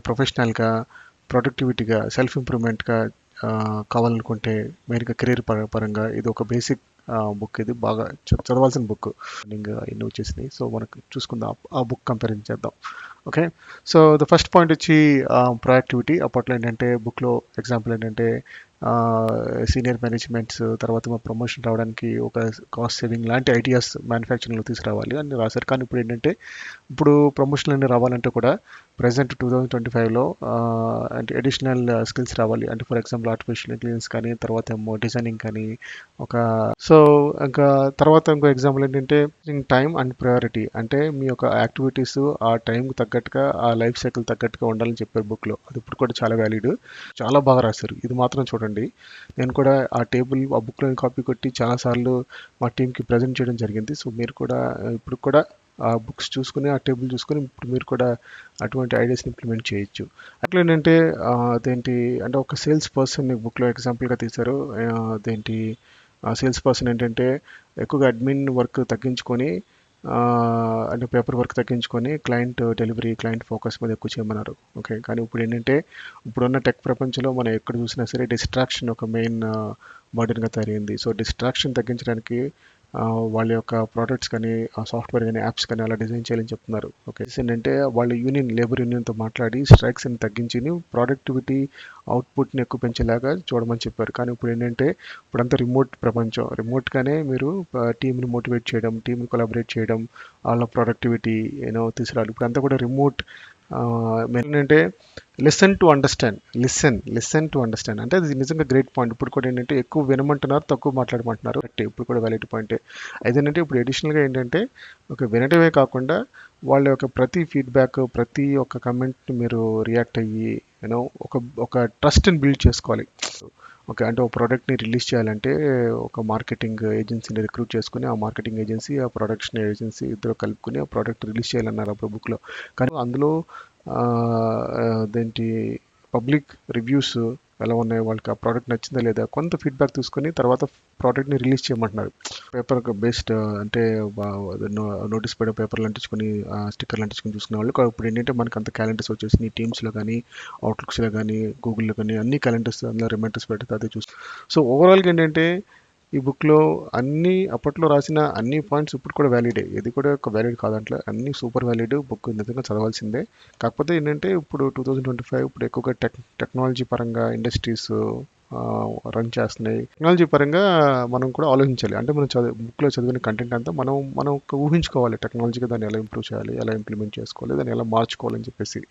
ప్రొఫెషనల్‌గా, ప్రొడక్టివిటీగా, సెల్ఫ్ ఇంప్రూవ్‌మెంట్‌గా కావాలనుకుంటే మెయిన్‌గా కెరీర్ పరంగా ఇది ఒక బేసిక్ బుక్. ఇది బాగా చదవాల్సిన బుక్. ఇంకా ఎన్ని వచ్చేసినాయి. సో మనకు చూసుకుందాం, ఆ బుక్ కంపారిజన్ చేద్దాం. Okay. So the first point వచ్చి ప్రొయాక్టివిటీ. అప్పట్లో ఏంటంటే బుక్లో ఎగ్జాంపుల్ ఏంటంటే సీనియర్ మేనేజ్మెంట్స్ తర్వాత మా ప్రమోషన్ రావడానికి ఒక కాస్ట్ సేవింగ్ లాంటి ఐడియాస్ మ్యానుఫ్యాక్చరింగ్లో తీసుకురావాలి అని రాశారు. కానీ ఇప్పుడు ఏంటంటే ఇప్పుడు ప్రమోషన్లు అన్ని రావాలంటే కూడా ప్రజెంట్ 2025లో అంటే అడిషనల్ స్కిల్స్ రావాలి. అంటే ఫర్ ఎగ్జాంపుల్ ఆర్టిఫిషియల్ ఇంటెలిజెన్స్ కానీ, తర్వాత ఏమో డిజైనింగ్ కానీ, ఒక సో ఇంకా తర్వాత ఇంకో ఎగ్జాంపుల్ ఏంటంటే టైం అండ్ ప్రయారిటీ. అంటే మీ యొక్క యాక్టివిటీస్ ఆ టైంకి తగ్గట్టుగా, ఆ లైఫ్ సైకిల్ తగ్గట్టుగా ఉండాలని చెప్పారు బుక్లో. అది ఇప్పుడు కూడా చాలా వ్యాలిడ్, చాలా బాగా రాశారు. ఇది మాత్రం చూడండి, నేను కూడా ఆ టేబుల్ ఆ బుక్లో కాపీ కొట్టి చాలాసార్లు మా టీంకి ప్రజెంట్ చేయడం జరిగింది. సో మీరు కూడా ఇప్పుడు కూడా ఆ బుక్స్ చూసుకుని, ఆ టేబుల్ చూసుకుని ఇప్పుడు మీరు కూడా అటువంటి ఐడియాస్ని ఇంప్లిమెంట్ చేయొచ్చు. అట్లా ఏంటంటే అదేంటి అంటే ఒక సేల్స్ పర్సన్ బుక్లో ఎగ్జాంపుల్గా తీశారు. అదేంటి సేల్స్ పర్సన్ ఏంటంటే ఎక్కువగా అడ్మిన్ వర్క్ తగ్గించుకొని, అంటే పేపర్ వర్క్ తగ్గించుకొని క్లయింట్ డెలివరీ, క్లయింట్ ఫోకస్ మీద ఎక్కువ చేయమన్నారు. ఓకే. కానీ ఇప్పుడు ఏంటంటే ఇప్పుడున్న టెక్ ప్రపంచంలో మనం ఎక్కడ చూసినా సరే డిస్ట్రాక్షన్ ఒక మెయిన్ బర్డెన్గా తయారైంది. సో డిస్ట్రాక్షన్ తగ్గించడానికి వాళ్ళ యొక్క ప్రోడక్ట్స్ కానీ, ఆ సాఫ్ట్వేర్ కానీ, యాప్స్ కానీ అలా డిజైన్ చేయాలని చెప్తున్నారు. ఓకే. ఏంటంటే వాళ్ళు లేబర్ యూనియన్తో మాట్లాడి స్ట్రైక్స్ని తగ్గించి ప్రొడక్టివిటీ అవుట్పుట్ని ఎక్కువ పెంచేలాగా చూడమని చెప్పారు. కానీ ఇప్పుడు ఏంటంటే ఇప్పుడంతా రిమోట్ ప్రపంచం. రిమోట్గానే మీరు టీంని మోటివేట్ చేయడం, టీంని కొలాబరేట్ చేయడం, వాళ్ళ ప్రొడక్టివిటీ తీసుకురావాలి. ఇప్పుడు అంతా కూడా రిమోట్. ఏంటంటే listen to understand. Listen to understand అంటే అది నిజంగా గ్రేట్ పాయింట్. ఇప్పుడు కూడా ఏంటంటే ఎక్కువ వినమంటున్నారు, తక్కువ మాట్లాడమంటున్నారు. ఇప్పుడు కూడా వ్యాలిడ్ పాయింటే. అదేంటంటే ఇప్పుడు అడిషనల్గా ఏంటంటే ఒక వినటమే కాకుండా వాళ్ళ యొక్క ప్రతి ఫీడ్బ్యాక్, ప్రతి ఒక్క కమెంట్ని మీరు రియాక్ట్ అయ్యి ఒక ఒక ట్రస్ట్ని బిల్డ్ చేసుకోవాలి. ఓకే. అంటే ఒక ప్రోడక్ట్ని రిలీజ్ చేయాలంటే ఒక మార్కెటింగ్ ఏజెన్సీని రిక్రూట్ చేసుకుని, ఆ మార్కెటింగ్ ఏజెన్సీ, ఆ ప్రొడక్షన్ ఏజెన్సీ ఇద్దరు కలుపుకుని ఆ ప్రోడక్ట్ రిలీజ్ చేయాలన్నారు అప్పుడు బుక్లో. కానీ అందులో అదేంటి పబ్లిక్ రివ్యూస్ ఎలా ఉన్నాయి, వాళ్ళకి ఆ ప్రోడక్ట్ నచ్చిందా లేదా, కొంత ఫీడ్బ్యాక్ తీసుకుని తర్వాత ప్రోడక్ట్ని రిలీజ్ చేయమంటున్నారు. పేపర్ బేస్డ్ అంటే నోటీస్ పడే పేపర్లు అంటించుకొని, స్టిక్కర్లు అంటించుకొని చూసుకునే వాళ్ళు. ఇప్పుడు ఏంటంటే మనకి అంత క్యాలెండర్స్ వచ్చేసి టీమ్స్లో కానీ, అవుట్లుక్స్లో కానీ, గూగుల్లో కానీ అన్ని క్యాలెండర్స్ అందులో రిమైండర్స్ పెడితే అదే చూస్తాం. సో ఓవరాల్గా ఏంటంటే ఈ బుక్లో అన్ని అప్పట్లో రాసిన అన్ని పాయింట్స్ ఇప్పుడు కూడా వ్యాలిడే. ఇది కూడా ఒక వ్యాలిడ్ కాదంటే అన్ని సూపర్ వ్యాలిడ్ బుక్, నిజంగా చదవాల్సిందే. కాకపోతే ఏంటంటే ఇప్పుడు 2025 ఇప్పుడు ఎక్కువగా టెక్నాలజీ పరంగా ఇండస్ట్రీస్ రన్ చేస్తున్నాయి. టెక్నాలజీ పరంగా మనం కూడా ఆలోచించాలి. అంటే మనం బుక్లో చదివిన కంటెంట్ అంతా మనం ఊహించుకోవాలి. టెక్నాలజీగా దాన్ని ఎలా ఇంప్రూవ్ చేయాలి, ఎలా ఇంప్లిమెంట్ చేసుకోవాలి, దాన్ని ఎలా మార్చుకోవాలని చెప్పేసి.